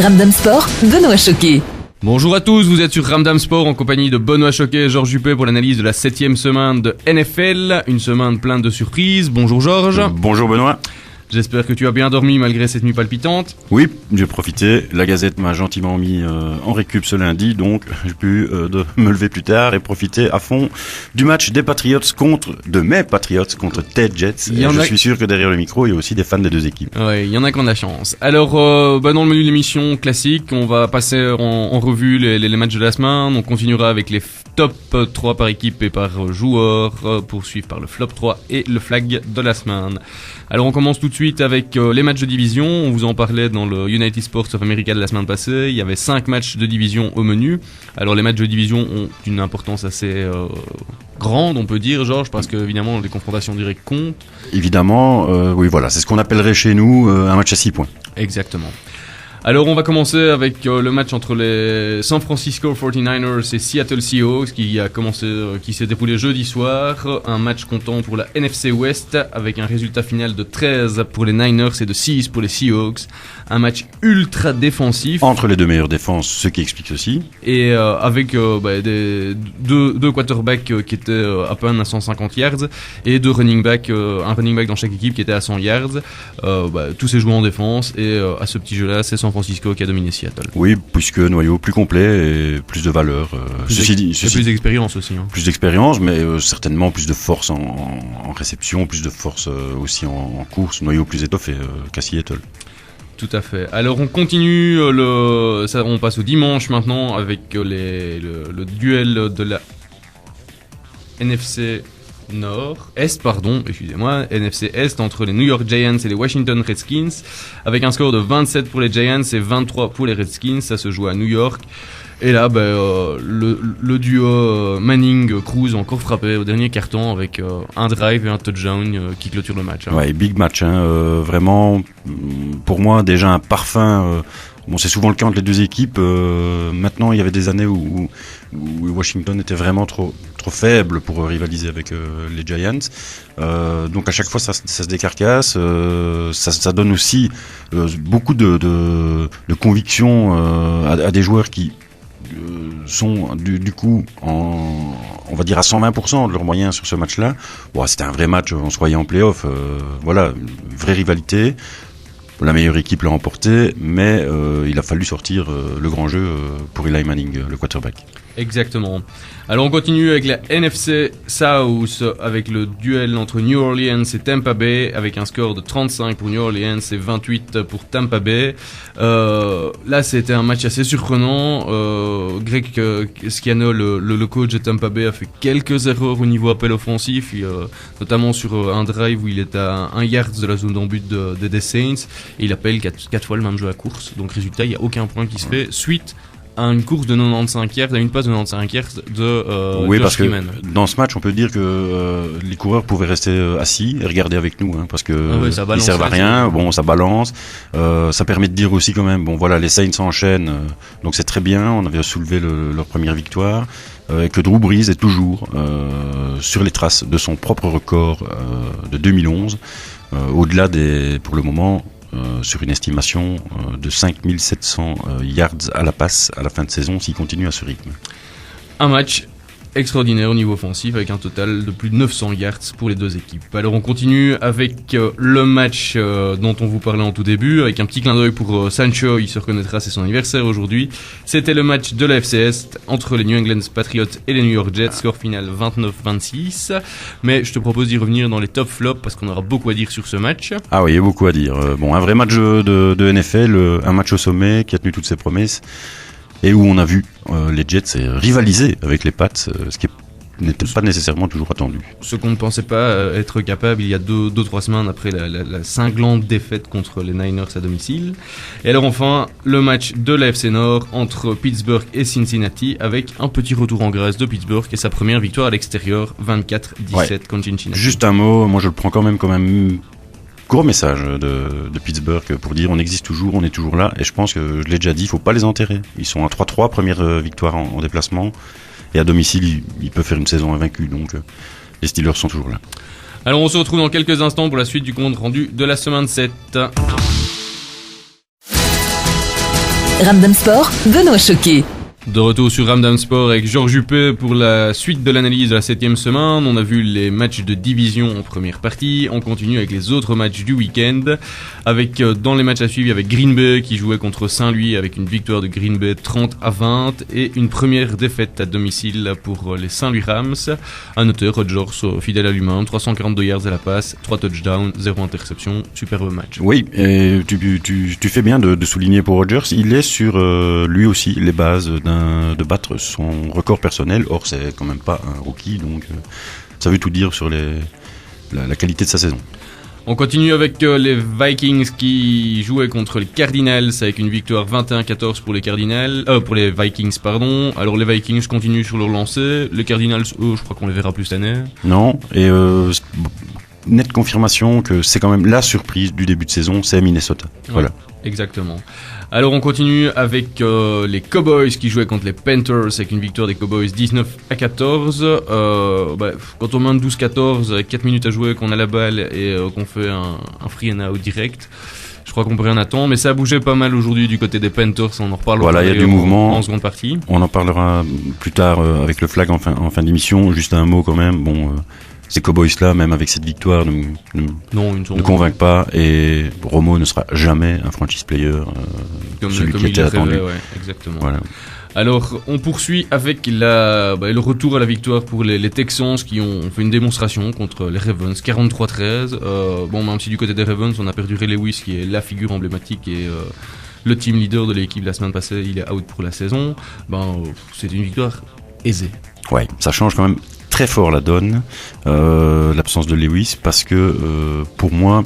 Ramdam Sport, Benoît Choquet. Bonjour à tous, vous êtes sur Ramdam Sport en compagnie de Benoît Choquet et Georges Juppé pour l'analyse de la 7e semaine de NFL. Une semaine pleine de surprises. Bonjour Georges. Bonjour Benoît. J'espère que tu as bien dormi malgré cette nuit palpitante. Oui, j'ai profité. La Gazette m'a gentiment mis en récup ce lundi, donc j'ai pu de me lever plus tard et profiter à fond du match des Patriots de mes Patriots contre Ted Jets. Et je suis sûr que derrière le micro, il y a aussi des fans des deux équipes. Ouais, il y en a qui ont de la chance. Alors, dans le menu de l'émission classique, on va passer en revue les matchs de la semaine. On continuera avec les top 3 par équipe et par joueur, poursuivre par le flop 3 et le flag de la semaine. Alors on commence tout de suite avec les matchs de division. On vous en parlait dans le United Sports of America de la semaine passée. Il y avait 5 matchs de division au menu. Alors les matchs de division ont une importance assez grande, on peut dire, Georges, parce que évidemment les confrontations directes comptent. Évidemment, oui voilà, c'est ce qu'on appellerait chez nous un match à 6 points. Exactement. Alors on va commencer avec le match entre les San Francisco 49ers et Seattle Seahawks qui s'est déroulé jeudi soir. Un match comptant pour la NFC West avec un résultat final de 13 pour les Niners et de 6 pour les Seahawks. Un match ultra défensif. Entre les deux meilleures défenses, ce qui explique ceci. Et avec deux quarterbacks qui étaient à peine à 150 yards et un running back dans chaque équipe qui était à 100 yards. Tous ces joueurs en défense et à ce petit jeu-là, c'est San Francisco qui a dominé Seattle. Oui, puisque noyau plus complet et plus de valeur. Plus d'expérience aussi. Hein. Plus d'expérience, mais certainement plus de force en réception, plus de force aussi en course. Noyau plus étoffé qu'à Seattle. Tout à fait. Alors on continue, on passe au dimanche maintenant avec le duel de la NFC NFC Est entre les New York Giants et les Washington Redskins, avec un score de 27 pour les Giants et 23 pour les Redskins. Ça se joue à New York. Et là, le duo Manning-Cruz a encore frappé au dernier carton avec un drive et un touchdown qui clôture le match. Hein. Ouais, big match, vraiment, pour moi, déjà un parfum. C'est souvent le cas entre les deux équipes. Maintenant, il y avait des années où Washington était vraiment trop faible pour rivaliser avec les Giants. Donc à chaque fois, ça se décarcasse. Ça donne aussi beaucoup de conviction à des joueurs qui sont du coup on va dire à 120% de leurs moyens sur ce match-là. C'était un vrai match, on se croyait en play-off. Une vraie rivalité. La meilleure équipe l'a remporté, mais il a fallu sortir le grand jeu pour Eli Manning, le quarterback. Exactement. Alors on continue avec la NFC South avec le duel entre New Orleans et Tampa Bay avec un score de 35 pour New Orleans et 28 pour Tampa Bay. Là c'était un match assez surprenant. Greg Schiano, le coach de Tampa Bay, a fait quelques erreurs au niveau appel offensif, notamment sur un drive où il est à 1 yard de la zone d'en but des Saints et il appelle 4 fois le même jeu à course. Donc résultat, il n'y a aucun point qui se fait suite à une course de 95 yards, à une passe de 95 yards de oui, Josh parce Freeman. Que dans ce match, on peut dire que les coureurs pouvaient rester assis et regarder avec nous, parce que ils servent à rien. Ça balance. Ça permet de dire aussi quand même, les Saints s'enchaînent, donc c'est très bien. On avait soulevé leur première victoire. Que Drew Brees est toujours sur les traces de son propre record de 2011, au-delà pour le moment, sur une estimation de 5700 yards à la passe à la fin de saison s'il continue à ce rythme. Un match extraordinaire au niveau offensif avec un total de plus de 900 yards pour les deux équipes. Alors on continue avec le match dont on vous parlait en tout début, avec un petit clin d'œil pour Sancho, il se reconnaîtra, c'est son anniversaire aujourd'hui. C'était le match de la FC Est entre les New England Patriots et les New York Jets, score final 29-26. Mais je te propose d'y revenir dans les top flops parce qu'on aura beaucoup à dire sur ce match. Ah oui, il y a beaucoup à dire. Un vrai match de NFL, un match au sommet qui a tenu toutes ses promesses. Et où on a vu les Jets rivaliser avec les Pats, ce qui n'était pas nécessairement toujours attendu. Ce qu'on ne pensait pas être capable il y a 2-3 semaines après la cinglante défaite contre les Niners à domicile. Et alors enfin, le match de la FC Nord entre Pittsburgh et Cincinnati avec un petit retour en grâce de Pittsburgh et sa première victoire à l'extérieur, 24-17 contre Cincinnati. Juste un mot, moi je le prends quand même gros message de Pittsburgh pour dire on existe toujours, on est toujours là, et je pense que je l'ai déjà dit, il faut pas les enterrer. Ils sont à 3-3, première victoire en déplacement, et à domicile ils peuvent faire une saison invaincue, donc les Steelers sont toujours là. Alors on se retrouve dans quelques instants pour la suite du compte rendu de la semaine 7. Ramdam Sport, Benoît Choquet. De retour sur Ramdam Sport avec Georges Juppé pour la suite de l'analyse de la 7e semaine. On a vu les matchs de division en première partie. On continue avec les autres matchs du week-end. Avec, dans les matchs à suivre, il y avait Green Bay qui jouait contre Saint-Louis avec une victoire de Green Bay 30-20 et une première défaite à domicile pour les Saint-Louis Rams. À noter, Rodgers, fidèle à lui-même, 342 yards à la passe, 3 touchdowns, 0 interception. Superbe match. Oui, et tu fais bien de souligner pour Rodgers. Il est sur lui aussi les bases de battre son record personnel. Or, c'est quand même pas un rookie, donc ça veut tout dire sur la qualité de sa saison. On continue avec les Vikings qui jouaient contre les Cardinals avec une victoire 21-14 pour pour les Vikings, pardon. Alors les Vikings continuent sur leur lancée. Les Cardinals, eux, je crois qu'on les verra plus cette année. Non, et nette confirmation que c'est quand même la surprise du début de saison, c'est Minnesota. Ouais, voilà. Exactement. Alors on continue avec les Cowboys qui jouaient contre les Panthers avec une victoire des Cowboys 19-14. Quand on mène 12-14 avec 4 minutes à jouer, qu'on a la balle et qu'on fait un free and out direct, je crois qu'on peut rien attendre. Mais ça a bougé pas mal aujourd'hui du côté des Panthers, on en reparlera voilà, il y a du mouvement en seconde partie. On en parlera plus tard avec le flag en fin d'émission. Juste un mot quand même, ces Cowboys-là, même avec cette victoire, ne convainquent pas, et Romo ne sera jamais un franchise player, celui qui était attendu. Ouais, exactement. Voilà. Alors, on poursuit avec le retour à la victoire pour les Texans qui ont fait une démonstration contre les Ravens, 43-13. Même si du côté des Ravens, on a perdu Ray Lewis, qui est la figure emblématique et le team leader de l'équipe la semaine passée, il est out pour la saison. C'était une victoire aisée. Ouais, ça change quand même très fort la donne, l'absence de Lewis, parce que pour moi,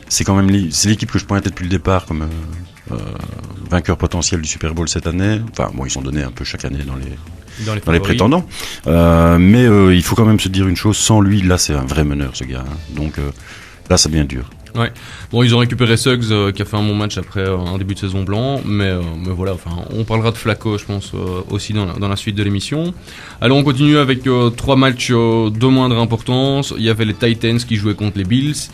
c'est quand même c'est l'équipe que je pointais depuis le départ comme vainqueur potentiel du Super Bowl cette année. Enfin, ils sont donnés un peu chaque année dans les prétendants. Mais il faut quand même se dire une chose, sans lui, là, c'est un vrai meneur, ce gars. Donc là, ça devient dur. Ouais. Bon, ils ont récupéré Suggs qui a fait un bon match après un début de saison blanc, mais voilà. Enfin, on parlera de Flacco, je pense, aussi dans la suite de l'émission. Alors, on continue avec 3 matchs de moindre importance. Il y avait les Titans qui jouaient contre les Bills.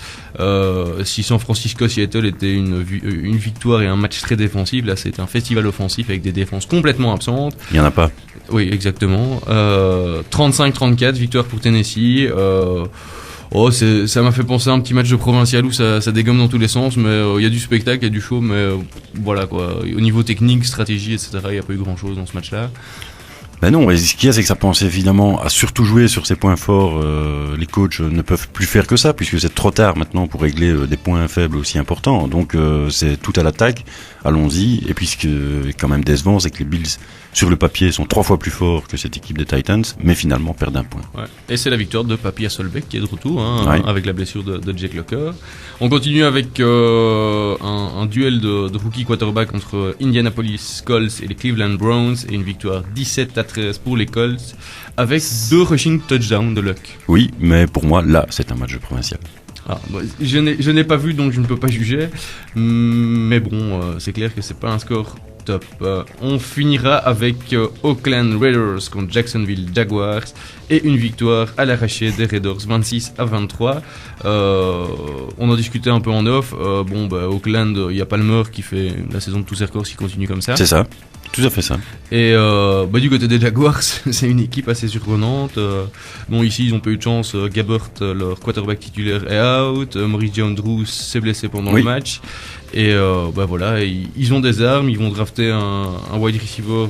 Si San Francisco Seattle était une victoire et un match très défensif, là, c'est un festival offensif avec des défenses complètement absentes. Il y en a pas. Oui, exactement. 35-34, victoire pour Tennessee. Ça m'a fait penser à un petit match de provincial où ça dégomme dans tous les sens, mais il y a du spectacle, il y a du show, mais voilà quoi. Au niveau technique, stratégie, etc., il n'y a pas eu grand chose dans ce match-là. Ben non, et ce qu'il y a, c'est que ça pense évidemment à surtout jouer sur ses points forts. Les coachs ne peuvent plus faire que ça, puisque c'est trop tard maintenant pour régler des points faibles aussi importants. Donc c'est tout à l'attaque, allons-y. Et puis ce qui est quand même décevant, c'est que les Bills, sur le papier, sont 3 fois plus forts que cette équipe des Titans, mais finalement perdent un point. Ouais. Et c'est la victoire de Papi Hasselbeck qui est de retour, avec la blessure de Jake Locker. On continue avec un duel de rookie quarterback entre Indianapolis Colts et les Cleveland Browns, et une victoire 17-13 pour les Colts, avec 2 rushing touchdowns de Luck. Oui, mais pour moi, là, c'est un match provincial. Je n'ai pas vu, donc je ne peux pas juger, mais bon, c'est clair que c'est pas un score top. On finira avec Oakland Raiders contre Jacksonville Jaguars et une victoire à l'arraché des Raiders 26-23. On en discutait un peu en off. Oakland, il y a Palmer qui fait la saison de tous ses records qui continue comme ça. C'est ça. Tout à fait ça. Et du côté des Jaguars, c'est une équipe assez surprenante. Ici, ils n'ont pas eu de chance. Gabbert, leur quarterback titulaire, est out. Maurice Jones-Drew s'est blessé pendant le match. Et voilà, ils ont des armes. Ils vont drafter un wide receiver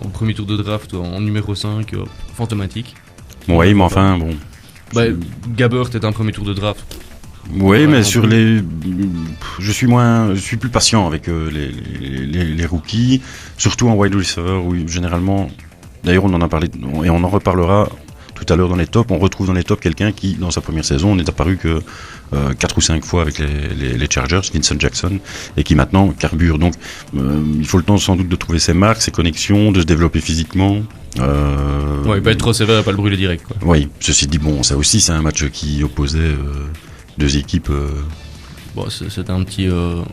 en premier tour de draft en numéro 5, fantomatique. Oui, mais enfin, bon. Gabbert est un premier tour de draft. Oui, mais sur je suis plus patient avec les rookies, surtout en wide receiver où généralement, d'ailleurs on en a parlé et on en reparlera tout à l'heure dans les tops, on retrouve dans les tops quelqu'un qui dans sa première saison n'est apparu que 4 ou 5 fois avec les Chargers, Vincent Jackson, et qui maintenant carbure. Donc il faut le temps sans doute de trouver ses marques, ses connexions, de se développer physiquement. Pas être trop sévère et pas le brûler direct, quoi. Oui, ceci dit, ça aussi c'est un match qui opposait 2 équipes. C'est un petit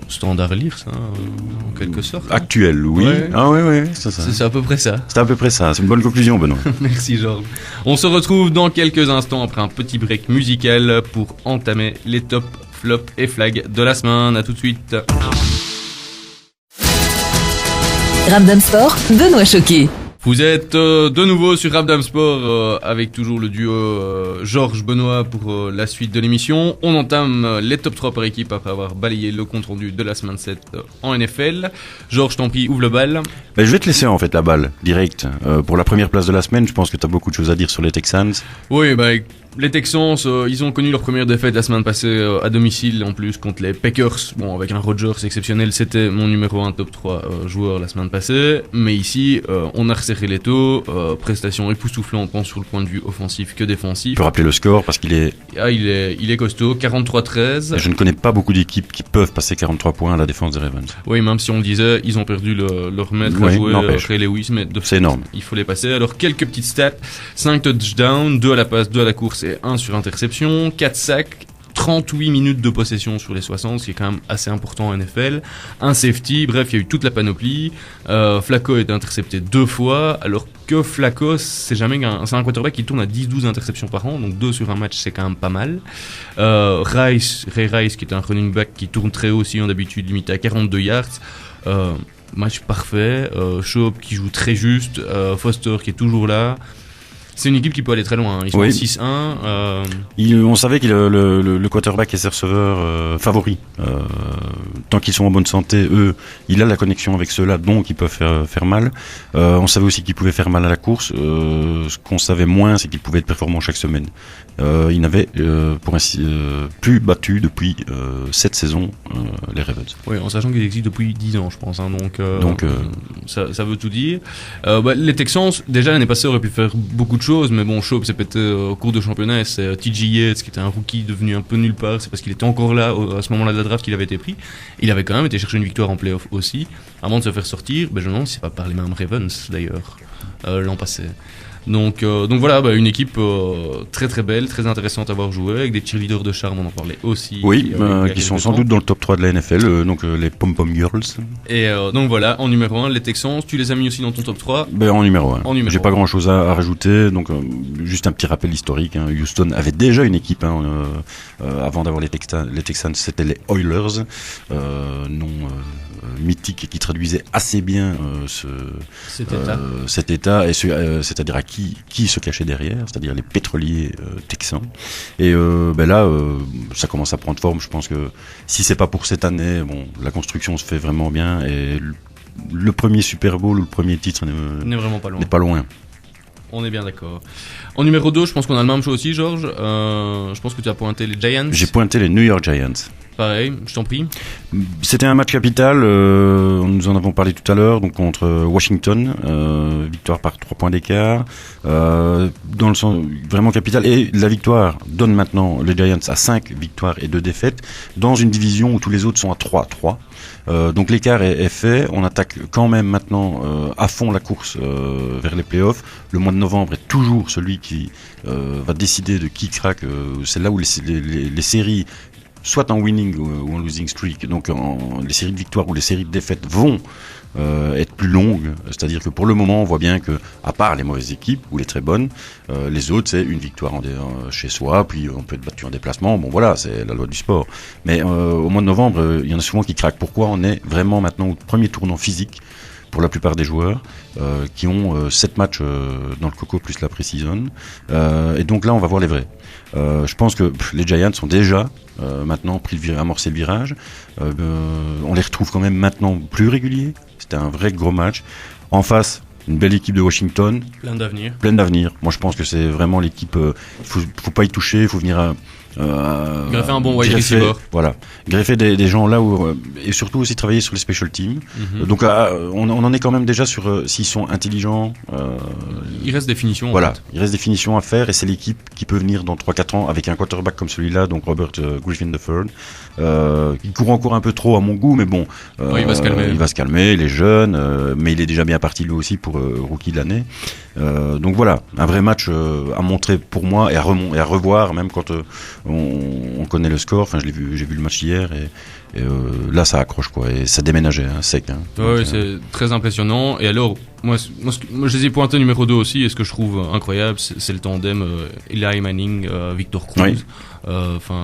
standard à lire, ça, en quelque sorte. Actuel, oui. Ouais. Ah oui, c'est ça. C'est à peu près ça. C'est à peu près ça. C'est une bonne conclusion, Benoît. Merci, Georges. On se retrouve dans quelques instants après un petit break musical pour entamer les top, flop et flag de la semaine. À tout de suite. Ramdam Sport, Benoît Choquet. Vous êtes de nouveau sur Ramdam Sport avec toujours le duo Georges-Benoît pour la suite de l'émission. On entame les top 3 par équipe après avoir balayé le compte rendu de la semaine 7 en NFL. Georges, t'en prie, ouvre le bal. Je vais te laisser en fait la balle, direct. Pour la première place de la semaine, je pense que tu as beaucoup de choses à dire sur les Texans. Oui, les Texans, ils ont connu leur première défaite la semaine passée à domicile, en plus contre les Packers. Bon, avec un Rodgers exceptionnel, c'était mon numéro 1 top 3 joueur la semaine passée. Mais ici, on a resserré les taux, prestation époustouflante tant sur le point de vue offensif que défensif. Je peux rappeler le score parce qu'il est... il est costaud, 43-13. Je ne connais pas beaucoup d'équipes qui peuvent passer 43 points à la défense des Ravens. Oui, même si on le disait, ils ont perdu leur maître à jouer, Ray Lewis, mais c'est énorme. Il faut les passer. Alors, quelques petites stats. 5 touchdowns, 2 à la passe, 2 à la course et 1 sur interception, 4 sacs, 38 minutes de possession sur les 60, ce qui est quand même assez important en NFL. Un safety, bref, il y a eu toute la panoplie. Flacco a été intercepté 2 fois, alors que Flacco, c'est un quarterback qui tourne à 10-12 interceptions par an, donc 2 sur un match, c'est quand même pas mal. Ray Rice, qui est un running back qui tourne très haut aussi, en d'habitude limité à 42 yards. Match parfait. Schaub qui joue très juste. Foster qui est toujours là. C'est une équipe qui peut aller très loin. Ils sont en 6-1. On savait que le quarterback et ses receveurs favoris. Tant qu'ils sont en bonne santé, eux, il a la connexion avec ceux-là, donc ils peuvent faire mal. On savait aussi qu'ils pouvaient faire mal à la course. Ce qu'on savait moins, c'est qu'ils pouvaient être performants chaque semaine. Ils n'avaient plus battu depuis 7 saisons les Ravens. Oui, en sachant qu'ils existent depuis 10 ans, je pense. Hein, donc ça veut tout dire. Les Texans, déjà l'année passée, auraient pu faire beaucoup de choses, mais bon, Schaub s'est pété au cours de championnat, et c'est TJ Yates qui était un rookie devenu un peu nulle part, c'est parce qu'il était encore là à ce moment-là de la draft qu'il avait été pris. Il avait quand même été chercher une victoire en playoff aussi, avant de se faire sortir. Je me demande si c'est pas par les mêmes Ravens d'ailleurs l'an passé. Donc voilà, une équipe très très belle, très intéressante à voir jouer, avec des cheerleaders de charme, on en parlait aussi. Oui, qui sont sans doute dans le top 3 de la NFL, donc les Pom Pom Girls. Et donc voilà, en numéro 1, les Texans, tu les as mis aussi dans ton top 3 ? En numéro 1. J'ai pas grand chose à rajouter, donc juste un petit rappel historique. Houston avait déjà une équipe avant d'avoir les Texans, c'était les Oilers, nom mythique et qui traduisait assez bien cet état, et c'est-à-dire à qui se cachait derrière, c'est-à-dire les pétroliers texans. Et là, ça commence à prendre forme. Je pense que si c'est pas pour cette année, la construction se fait vraiment bien, et le premier Super Bowl ou le premier titre n'est pas loin. On est bien d'accord. En numéro 2, je pense qu'on a le même choix aussi, Georges. Je pense que tu as pointé les Giants. J'ai pointé les New York Giants. Pareil, je t'en prie. C'était un match capital, nous en avons parlé tout à l'heure, donc contre Washington, victoire par 3 points d'écart, dans le sens vraiment capital, et la victoire donne maintenant les Giants à 5 victoires et 2 défaites, dans une division où tous les autres sont à 3-3. Donc l'écart est fait, on attaque quand même maintenant à fond la course vers les playoffs. Le mois de novembre est toujours celui qui va décider de qui craque, c'est là où les séries, soit en winning ou en losing streak, donc les séries de victoires ou les séries de défaites vont être plus longues, c'est-à-dire que pour le moment on voit bien que, à part les mauvaises équipes ou les très bonnes, les autres c'est une victoire chez soi, puis on peut être battu en déplacement, voilà, c'est la loi du sport. Mais au mois de novembre, il y en a souvent qui craquent. Pourquoi? On est vraiment maintenant au premier tournant physique pour la plupart des joueurs qui ont 7 matchs dans le coco plus la pré-season, et donc là on va voir les vrais. Je pense que les Giants sont déjà maintenant amorcé le virage. On les retrouve quand même maintenant plus réguliers. C'était un vrai gros match. En face, une belle équipe de Washington. Plein d'avenir. Moi je pense que c'est vraiment l'équipe, faut pas y toucher, il faut venir greffer un bon wide receiver. Voilà, greffer des gens là où, et surtout aussi travailler sur les special teams. Donc on en est quand même déjà sur s'ils sont intelligents. Il reste des finitions. Voilà, il reste des finitions à faire, et c'est l'équipe qui peut venir dans 3-4 ans avec un quarterback comme celui-là, donc Robert Griffin III. Il court encore un peu trop à mon goût, mais bon, il va se calmer. Il va se calmer, il est jeune, mais il est déjà bien parti lui aussi pour rookie de l'année. Donc voilà, un vrai match à montrer pour moi, et à revoir même quand on connaît le score. Enfin, j'ai vu le match hier, et là ça accroche quoi, et ça déménageait sec. Ouais, c'est très impressionnant. Et alors, Moi, je les ai pointés numéro 2 aussi, et ce que je trouve incroyable, c'est le tandem Eli Manning, Victor Cruz. Oui.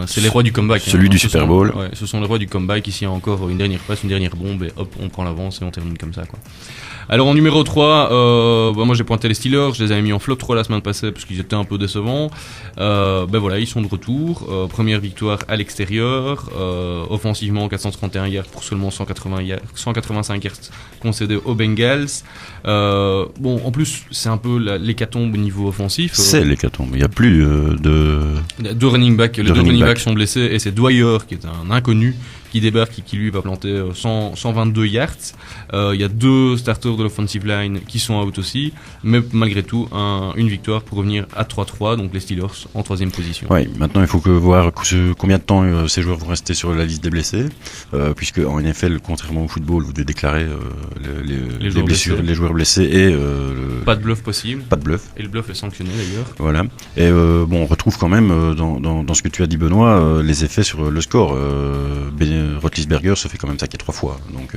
C'est les rois du comeback. Celui du Super Bowl. Ce sont les rois du comeback. Ici, il y a encore une dernière passe, une dernière bombe, et hop, on prend l'avance et on termine comme ça, quoi. Alors en numéro 3, moi j'ai pointé les Steelers, je les avais mis en flop 3 la semaine passée parce qu'ils étaient un peu décevants. Voilà, ils sont de retour. Première victoire à l'extérieur, offensivement 431 yards pour seulement 185 yards concédés aux Bengals. En plus c'est un peu l'hécatombe au niveau offensif. C'est l'hécatombe, il n'y a plus deux running backs, les deux running backs sont blessés et c'est Dwyer qui est un inconnu qui débarque et qui lui va planter 122 yards. Il y a 2 starters de l'offensive line qui sont out aussi, mais malgré tout une victoire pour revenir à 3-3, donc les Steelers en 3e position. Oui, maintenant il faut voir combien de temps ces joueurs vont rester sur la liste des blessés, puisque en NFL, contrairement au football, vous devez déclarer les joueurs blessés et pas de bluff possible. Pas de bluff. Et le bluff est sanctionné d'ailleurs. Voilà. Et on retrouve quand même dans ce que tu as dit, Benoît, les effets sur le score. Roethlisberger se fait quand même saquer 3 fois, donc.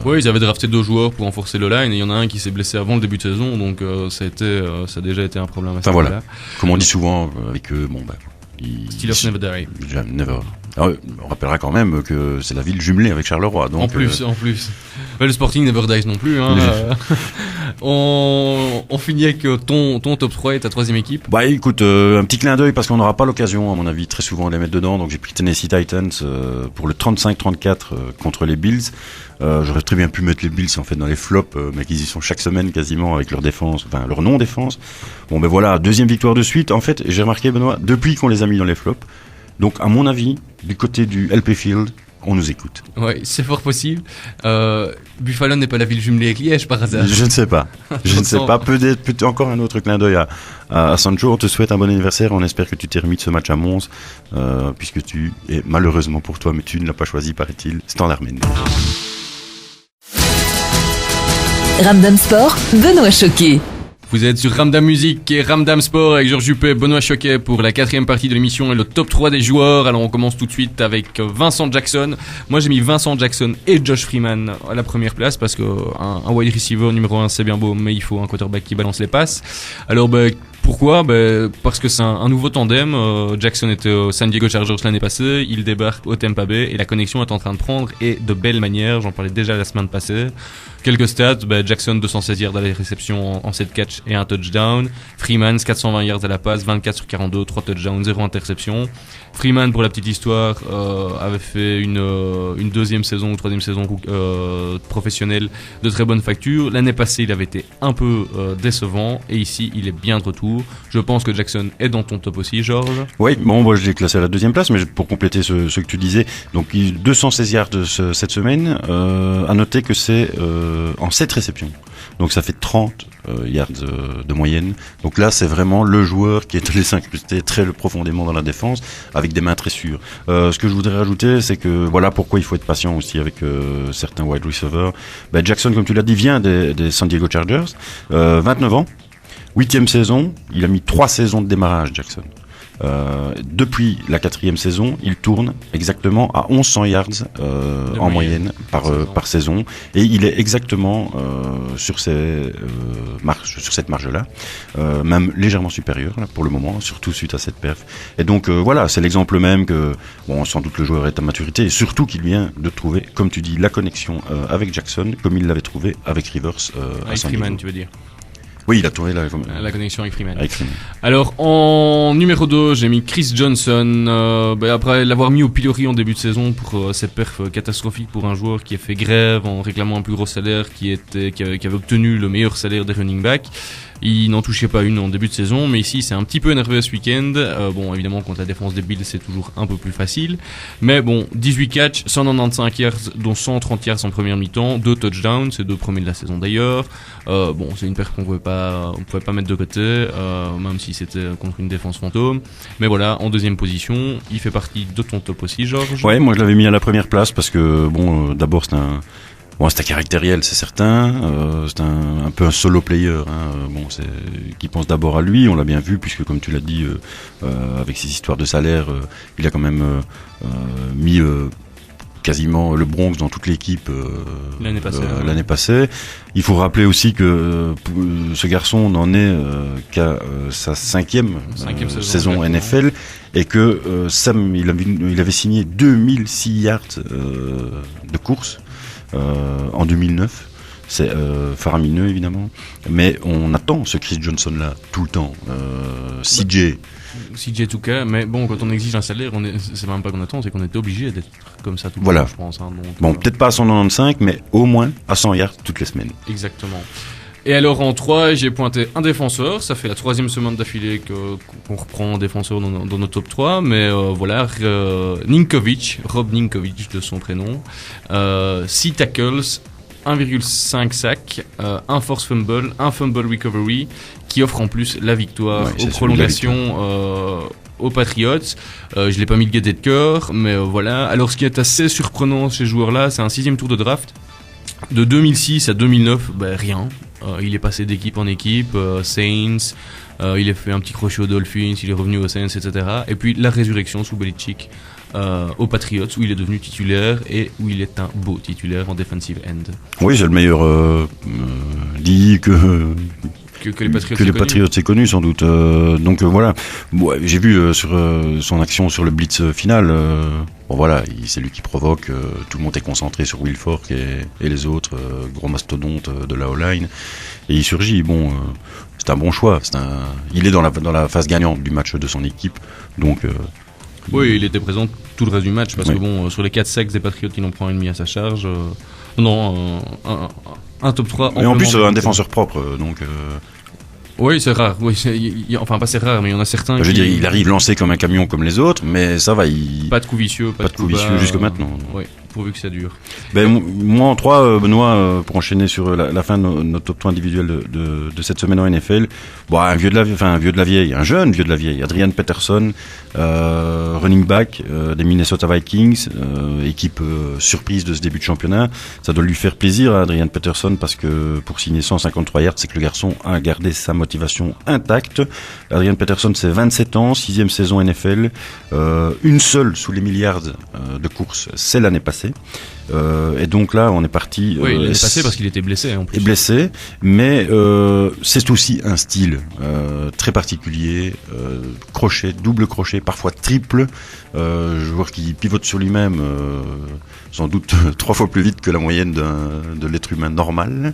Oui, ils avaient drafté 2 joueurs pour renforcer le line et il y en a un qui s'est blessé avant le début de saison, donc ça a déjà été un problème. Voilà. Comme on dit souvent avec Steelers never die. Never. Alors, on rappellera quand même que c'est la ville jumelée avec Charleroi. Donc, en plus. Le Sporting never dies non plus. Hein. On finit avec ton top 3 et ta 3e équipe. Bah écoute, un petit clin d'œil parce qu'on n'aura pas l'occasion, à mon avis, très souvent de les mettre dedans. Donc j'ai pris Tennessee Titans pour le 35-34 contre les Bills. J'aurais très bien pu mettre les Bills en fait dans les flops, mais qu'ils y sont chaque semaine quasiment avec leur défense, enfin leur non-défense. Bon ben voilà, 2e victoire de suite. En fait, j'ai remarqué, Benoît, depuis qu'on les a mis dans les flops. Donc à mon avis, du côté du LP Field, on nous écoute. Oui, c'est fort possible. Buffalo n'est pas la ville jumelée avec Liège par hasard. Je ne sais pas. Peut-être encore un autre clin d'œil à Sancho. On te souhaite un bon anniversaire. On espère que tu t'es remis de ce match à Mons, puisque tu es malheureusement pour toi, mais tu ne l'as pas choisi, paraît-il, Standard Menne. Ramdam Sport, Benoît Choquet. Vous êtes sur Ramdam Musique et Ramdam Sport avec Georges Juppé, Benoît Choquet pour la 4e partie de l'émission et le top 3 des joueurs. Alors on commence tout de suite avec Vincent Jackson. Moi j'ai mis Vincent Jackson et Josh Freeman à la première place parce que un wide receiver numéro 1 c'est bien beau, mais il faut un quarterback qui balance les passes. Alors pourquoi ? Parce que c'est un nouveau tandem. Jackson était au San Diego Chargers l'année passée, il débarque au Tampa Bay et la connexion est en train de prendre et de belle manière. J'en parlais déjà la semaine passée. Quelques stats, Jackson 216 yards à la réception en 7 catchs et un touchdown. Freeman 420 yards à la passe, 24 sur 42, 3 touchdowns, 0 interception. Freeman, pour la petite histoire, avait fait une 2e saison ou 3e saison professionnelle de très bonne facture. L'année passée, il avait été un peu décevant et ici, il est bien de retour. Je pense que Jackson est dans ton top aussi, Georges. Oui, moi je l'ai classé à la 2e place, mais pour compléter ce que tu disais, donc 216 yards cette semaine, à noter que c'est en 7 réceptions. Donc ça fait 30 yards de moyenne. Donc là, c'est vraiment le joueur qui est allé s'incruster très profondément dans la défense avec des mains très sûres. Ce que je voudrais rajouter, c'est que voilà pourquoi il faut être patient aussi avec certains wide receivers. Jackson, comme tu l'as dit, vient des San Diego Chargers, 29 ans, 8e saison, il a mis 3 saisons de démarrage, Jackson. Depuis la 4e saison, il tourne exactement à 1100 yards en moyenne par saison, et il est exactement sur cette marge-là, même légèrement supérieur là, pour le moment, surtout suite à cette perf. Et donc voilà, c'est l'exemple même que sans doute le joueur est à maturité, et surtout qu'il vient de trouver, comme tu dis, la connexion avec Jackson, comme il l'avait trouvé avec Rivers à San Diego. Freeman, tu veux dire? Oui, il a tourné la connexion avec Freeman. Avec Freeman. Alors, en numéro 2, j'ai mis Chris Johnson. Après l'avoir mis au pilori en début de saison pour cette perf catastrophique pour un joueur qui a fait grève en réclamant un plus gros salaire, qui avait obtenu le meilleur salaire des running backs. Il n'en touchait pas une en début de saison, mais ici c'est un petit peu énervé ce week-end. Évidemment contre la défense des Bills c'est toujours un peu plus facile. Mais 18 catchs, 195 yards, dont 130 yards en première mi-temps, 2 touchdowns, c'est 2 premiers de la saison d'ailleurs. C'est une perf qu'on pouvait pas mettre de côté, même si c'était contre une défense fantôme. Mais voilà, en 2e position, il fait partie de ton top aussi, Georges. Ouais, moi je l'avais mis à la première place parce que d'abord c'est un caractériel, c'est certain. C'est un peu un solo player. Qui pense d'abord à lui. On l'a bien vu puisque, comme tu l'as dit, avec ses histoires de salaire, il a quand même mis quasiment le Bronx dans toute l'équipe l'année passée. Il faut rappeler aussi que ce garçon n'en est qu'à sa cinquième saison NFL et que Sam il avait signé 2006 yards de course en 2009. C'est faramineux évidemment, mais on attend ce Chris Johnson là tout le temps. CJ 2K, mais bon, quand on exige un salaire, c'est même pas qu'on attend, c'est qu'on était obligé d'être comme ça tout le voilà. temps, je pense. Hein, donc, bon, peut-être pas à 195, mais au moins à 100 yards toutes les semaines. Exactement. Et alors en 3, j'ai pointé un défenseur, ça fait la 3e semaine d'affilée qu'on reprend un défenseur dans nos top 3, mais voilà, Rob Ninkovich de son prénom, 6 tackles, 1,5 sac, un force fumble, un fumble recovery, qui offre en plus la victoire aux prolongations aux Patriots. Je l'ai pas mis le gaieté de cœur, mais voilà. Alors ce qui est assez surprenant chez ces joueurs-là, c'est un 6e tour de draft. De 2006 à 2009, rien. Il est passé d'équipe en équipe, Saints, il a fait un petit crochet aux Dolphins, il est revenu aux Saints, etc. Et puis la résurrection sous Belichick aux Patriots, où il est devenu titulaire et où il est un beau titulaire en defensive end. Oui, c'est le meilleur dit que les Patriots c'est connu sans doute. Donc voilà. Bon, j'ai vu sur son action sur le blitz final. Bon voilà, c'est lui qui provoque. Tout le monde est concentré sur Will Fork et les autres gros mastodontes de la O-line. Et il surgit. Bon, c'est un bon choix. Il est dans la phase gagnante du match de son équipe. Donc oui, il était présent tout le reste du match parce que bon, sur les 4 sacs des Patriots, il en prend une mis à sa charge. Un top 3. Et en plus, un défenseur propre, donc. Oui, c'est rare. Oui, enfin, pas c'est rare, mais il y en a certains. Je veux dire, il arrive lancé comme un camion comme les autres, mais ça va. Pas de coup vicieux, pas de coup vicieux jusque maintenant. Oui, pourvu que ça dure. Moi, en 3, Benoît, pour enchaîner sur la fin de notre top 3 individuel de cette semaine en NFL, un jeune vieux de la vieille, Adrian Peterson, running back des Minnesota Vikings, équipe surprise de ce début de championnat. Ça doit lui faire plaisir à Adrian Peterson parce que pour signer 153 yards, c'est que le garçon a gardé sa motivation intacte. Adrian Peterson, c'est 27 ans, 6e saison NFL, une seule sous les milliards de courses, c'est l'année passée. Et donc là, on est parti. Oui, il est passé parce qu'il était blessé en plus. Blessé, mais c'est aussi un style très particulier, crochet, double crochet, parfois triple, joueur qui pivote sur lui-même, sans doute 3 fois plus vite que la moyenne de l'être humain normal,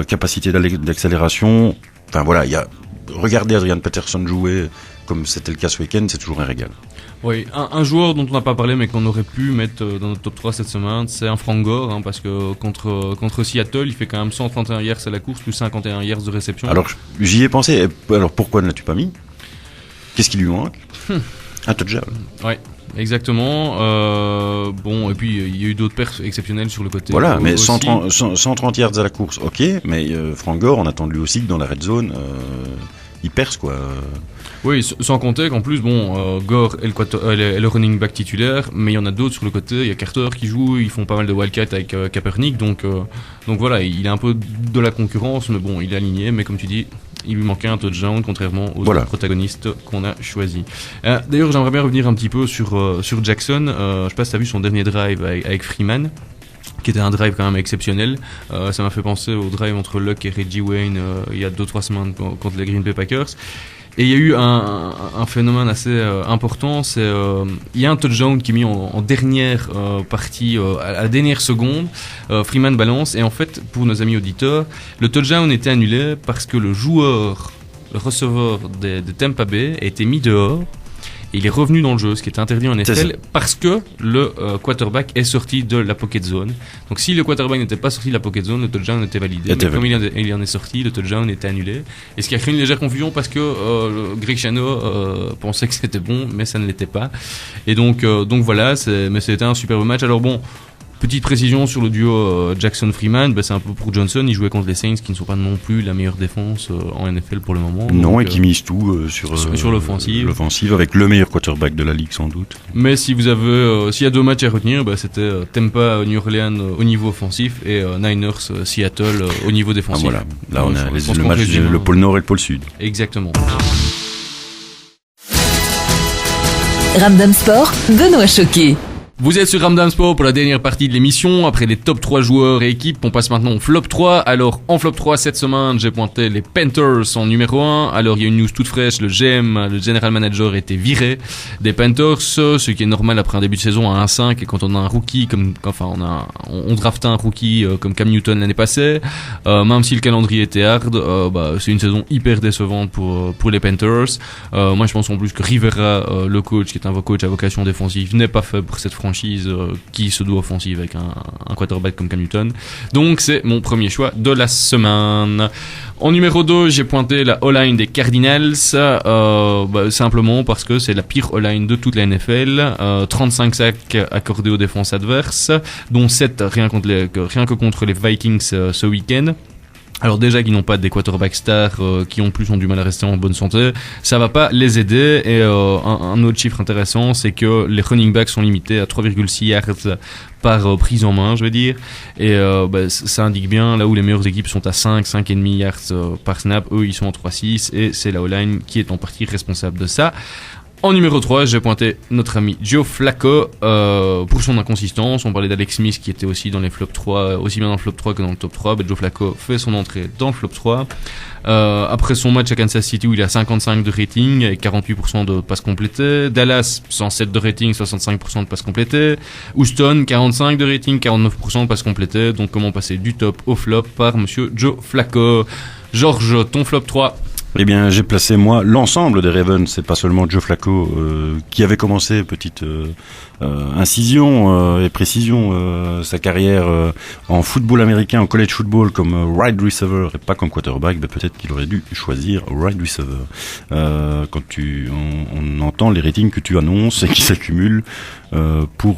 capacité d'accélération. Enfin voilà, regardez Adrian Peterson jouer comme c'était le cas ce week-end, c'est toujours un régal. Oui, un joueur dont on n'a pas parlé mais qu'on aurait pu mettre dans notre top 3 cette semaine, c'est un Frank Gore, parce que contre Seattle, il fait quand même 131 yards à la course plus 51 yards de réception. Alors j'y ai pensé, alors pourquoi ne l'as-tu pas mis ? Qu'est-ce qui lui manque ? Un touchdown. Oui, exactement. Bon, et puis il y a eu d'autres perfs exceptionnels sur le côté. Voilà, mais 130 yards à la course, ok, mais Frank Gore, on attend lui aussi que dans la red zone, il perce quoi. Oui, sans compter qu'en plus, Gore est le running back titulaire, mais il y en a d'autres sur le côté. Il y a Carter qui joue, ils font pas mal de wildcat avec Kaepernick, donc voilà, il a un peu de la concurrence, mais bon, il est aligné, mais comme tu dis, il lui manquait un touchdown, contrairement aux autres protagonistes qu'on a choisis. D'ailleurs, j'aimerais bien revenir un petit peu sur Jackson. Je sais pas si tu as vu son dernier drive avec Freeman, qui était un drive quand même exceptionnel. Ça m'a fait penser au drive entre Luck et Reggie Wayne il y a 2-3 semaines contre les Green Bay Packers. Et il y a eu un phénomène assez important, c'est il y a un touchdown qui est mis en dernière partie, à la dernière seconde, Freeman balance, et en fait, pour nos amis auditeurs, le touchdown était annulé parce que le receveur de Tampa Bay a été mis dehors, et il est revenu dans le jeu, ce qui était interdit en NFL, parce que le quarterback est sorti de la pocket zone. Donc si le quarterback n'était pas sorti de la pocket zone, le touchdown était validé. Mais comme il en est sorti, le touchdown était annulé. Et ce qui a créé une légère confusion parce que Greg Schiano pensait que c'était bon, mais ça ne l'était pas. Et donc voilà, mais c'était un superbe match. Alors bon, petite précision sur le duo Jackson-Freeman, c'est un peu pour Johnson, il jouait contre les Saints qui ne sont pas non plus la meilleure défense en NFL pour le moment. Non, donc, et qui mise tout sur l'offensive. L'offensive avec le meilleur quarterback de la ligue sans doute. Mais si vous avez, s'il y a 2 matchs à retenir, c'était Tampa New Orleans au niveau offensif et Niners Seattle au niveau défensif. Voilà, là on a le match le pôle Nord et le pôle Sud. Exactement. Ramdam Sport, Benoît Choquet. Vous êtes sur Ramdam Sport pour la dernière partie de l'émission. Après les top 3 joueurs et équipes, on passe maintenant au flop 3. Alors, en flop 3 cette semaine, j'ai pointé les Panthers en numéro 1. Alors, il y a une news toute fraîche. Le GM, le General Manager, était viré des Panthers, ce qui est normal après un début de saison à 1-5. Et quand on a un rookie, on drafte un rookie comme Cam Newton l'année passée, même si le calendrier était hard, c'est une saison hyper décevante pour les Panthers. Moi, je pense en plus que Rivera, le coach, qui est un coach à vocation défensive, n'est pas fait pour cette franchise qui se doit offensive avec un quarterback comme Cam Newton. Donc c'est mon premier choix de la semaine. En numéro 2, j'ai pointé la O-line des Cardinals, simplement parce que c'est la pire O-line de toute la NFL. 35 sacs accordés aux défenses adverses, dont 7 rien que contre les Vikings ce week-end. Alors déjà qu'ils n'ont pas des quarterbacks stars qui en plus ont du mal à rester en bonne santé, ça va pas les aider. Et un autre chiffre intéressant, c'est que les running backs sont limités à 3,6 yards par prise en main, je veux dire. Et ça indique bien là où les meilleures équipes sont à 5,5 yards par snap, eux ils sont en 3,6 et c'est la O-line qui est en partie responsable de ça. En numéro 3, j'ai pointé notre ami Joe Flacco pour son inconsistance. On parlait d'Alex Smith qui était aussi dans les flop 3, aussi bien dans le flop 3 que dans le top 3. Joe Flacco fait son entrée dans le flop 3. Après son match à Kansas City où il a 55 de rating et 48% de passes complétées. Dallas, 107 de rating, 65% de passes complétées. Houston, 45 de rating, 49% de passes complétées. Donc comment passer du top au flop par monsieur Joe Flacco. Georges, ton flop 3. Eh bien, j'ai placé, moi, l'ensemble des Ravens, c'est pas seulement Joe Flacco, qui avait commencé, petite incision et précision, sa carrière en football américain, en college football, comme wide receiver et pas comme quarterback, ben peut-être qu'il aurait dû choisir wide receiver. Quand on entend les ratings que tu annonces et qui s'accumulent pour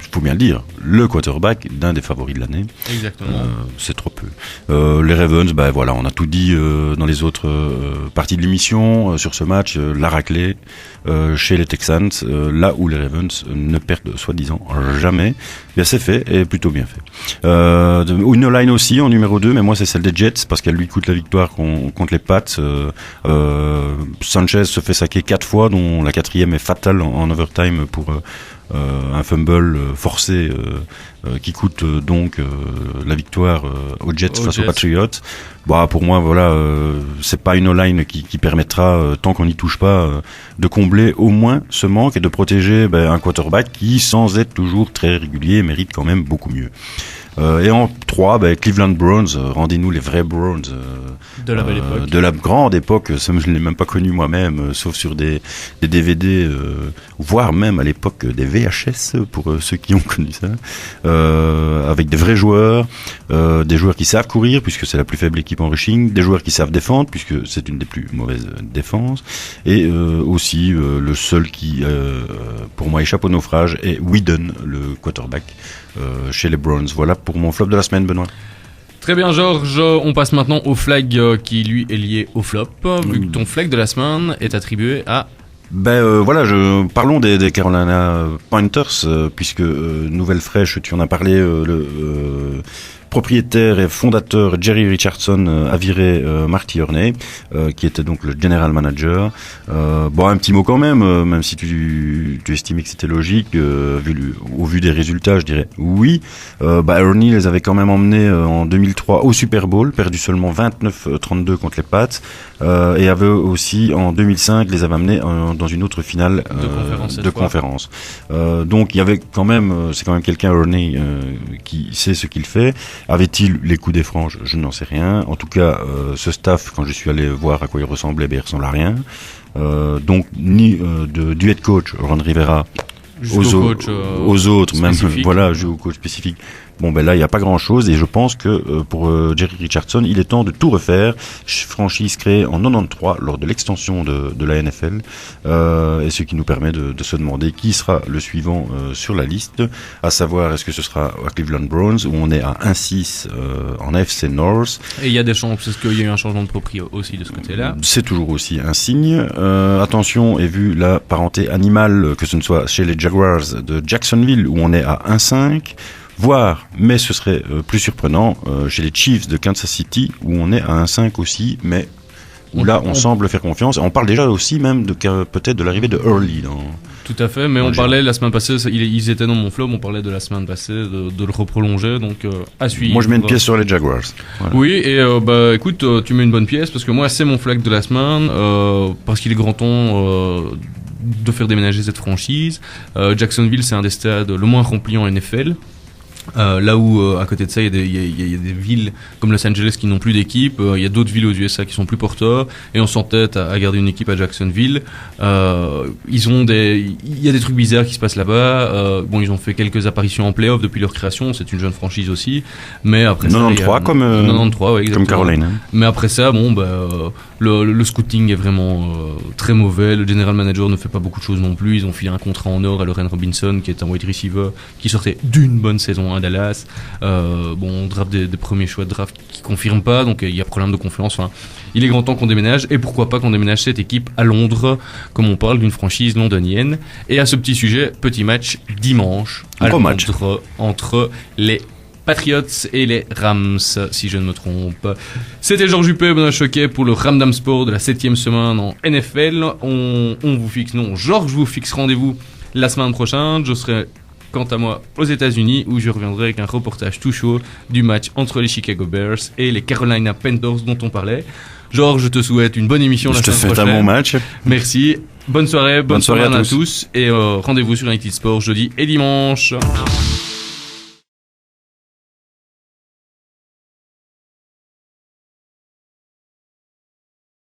faut bien le dire, le quarterback d'un des favoris de l'année. Exactement. C'est trop peu. Les Ravens, voilà, on a tout dit dans les autres parties de l'émission sur ce match, la raclée chez les Texans, là où les Ravens ne perdent soi-disant jamais. Bien, c'est fait et plutôt bien fait. Une line aussi en numéro 2, mais moi c'est celle des Jets parce qu'elle lui coûte la victoire contre les Pats. Sanchez se fait saquer 4 fois, dont la 4e est fatale en overtime pour un fumble forcé qui coûte donc la victoire aux Jets face aux Patriots. Pour moi, voilà, c'est pas une O-line qui permettra, tant qu'on n'y touche pas, de combler au moins ce manque et de protéger un quarterback qui, sans être toujours très régulier, mérite quand même beaucoup mieux. Et en 3, Cleveland Browns, rendez-nous les vrais Browns de la belle époque. De la grande époque, je ne l'ai même pas connu moi-même, sauf sur des DVD, voire même à l'époque des VHS, pour ceux qui ont connu ça, avec des vrais joueurs, des joueurs qui savent courir, puisque c'est la plus faible équipe en rushing, des joueurs qui savent défendre, puisque c'est une des plus mauvaises défenses, et aussi le seul qui, pour moi, échappe au naufrage est Whedon, le quarterback, chez les Browns. Voilà pour mon flop de la semaine, Benoît. Très bien, Georges. On passe maintenant au flag qui, lui, est lié au flop, vu que ton flag de la semaine est attribué à... parlons des Carolina Panthers, puisque nouvelle fraîche, tu en as parlé, propriétaire et fondateur Jerry Richardson a viré Marty Hurney, qui était donc le general manager. Un petit mot quand même si tu estimais que c'était logique, au vu des résultats, je dirais oui. Hurney les avait quand même emmenés en 2003 au Super Bowl, perdu seulement 29-32 contre les Pats, et avait aussi en 2005 les avait amenés dans une autre finale de conférence. Donc il y avait quand même, c'est quand même quelqu'un, Hurney, qui sait ce qu'il fait. Avait-il les coups des franges? Je n'en sais rien. En tout cas, ce staff, quand je suis allé voir à quoi il ressemblait, il ressemble à rien. Donc ni du head coach Ron Rivera aux autres, même voilà, au coach spécifique. Là, il n'y a pas grand-chose et je pense que pour Jerry Richardson, il est temps de tout refaire. Franchise créée en 93 lors de l'extension de la NFL, et ce qui nous permet de se demander qui sera le suivant sur la liste, à savoir est-ce que ce sera à Cleveland Browns où on est à 1-6 en AFC North. Et il y a des chances parce qu'il y a eu un changement de proprio aussi de ce côté-là. C'est toujours aussi un signe. Attention, et vu la parenté animale, que ce ne soit chez les Jaguars de Jacksonville où on est à 1-5, voire, mais ce serait plus surprenant, chez les Chiefs de Kansas City, où on est à 1-5 aussi, mais où là, on semble faire confiance. On parle déjà aussi même peut-être de l'arrivée de Hurley Tout à fait, mais on parlait la semaine passée, ils étaient dans mon flop, on parlait de la semaine passée, de le reprolonger, donc à suivre. Moi je mets une pièce sur les Jaguars. Voilà. Oui, et écoute, tu mets une bonne pièce, parce que moi c'est mon flag de la semaine, parce qu'il est grand temps de faire déménager cette franchise. Jacksonville, c'est un des stades le moins rempli en NFL. Là où à côté de ça il y a des villes comme Los Angeles qui n'ont plus d'équipe, il y a d'autres villes aux USA qui sont plus porteurs, et on s'entête à garder une équipe à Jacksonville. Il y a des trucs bizarres qui se passent là-bas. Ils ont fait quelques apparitions en playoff depuis leur création, c'est une jeune franchise aussi, mais après 93 ça, 93, ouais, comme Caroline, hein. Mais après ça, le scouting est vraiment très mauvais. Le general manager ne fait pas beaucoup de choses non plus. Ils ont filé un contrat en or à Loren Robinson, qui est un wide receiver qui sortait d'une bonne saison à Dallas. On draft des premiers choix de draft qui confirment pas, donc il y a problème de confiance. Enfin, il est grand temps qu'on déménage, et pourquoi pas qu'on déménage cette équipe à Londres, comme on parle d'une franchise londonienne. Et à ce petit sujet, petit match dimanche à Londres entre les Patriots et les Rams, si je ne me trompe. C'était Georges Juppé, Benoît Choquet pour le Ramdam Sport de la 7e semaine en NFL. Georges vous fixe rendez-vous la semaine prochaine. Je serai, quant à moi, aux États-Unis, où je reviendrai avec un reportage tout chaud du match entre les Chicago Bears et les Carolina Panthers dont on parlait. Georges, je te souhaite une bonne émission la semaine prochaine. Je te souhaite un bon match. Merci. Bonne soirée à tous. Et rendez-vous sur United Sport jeudi et dimanche.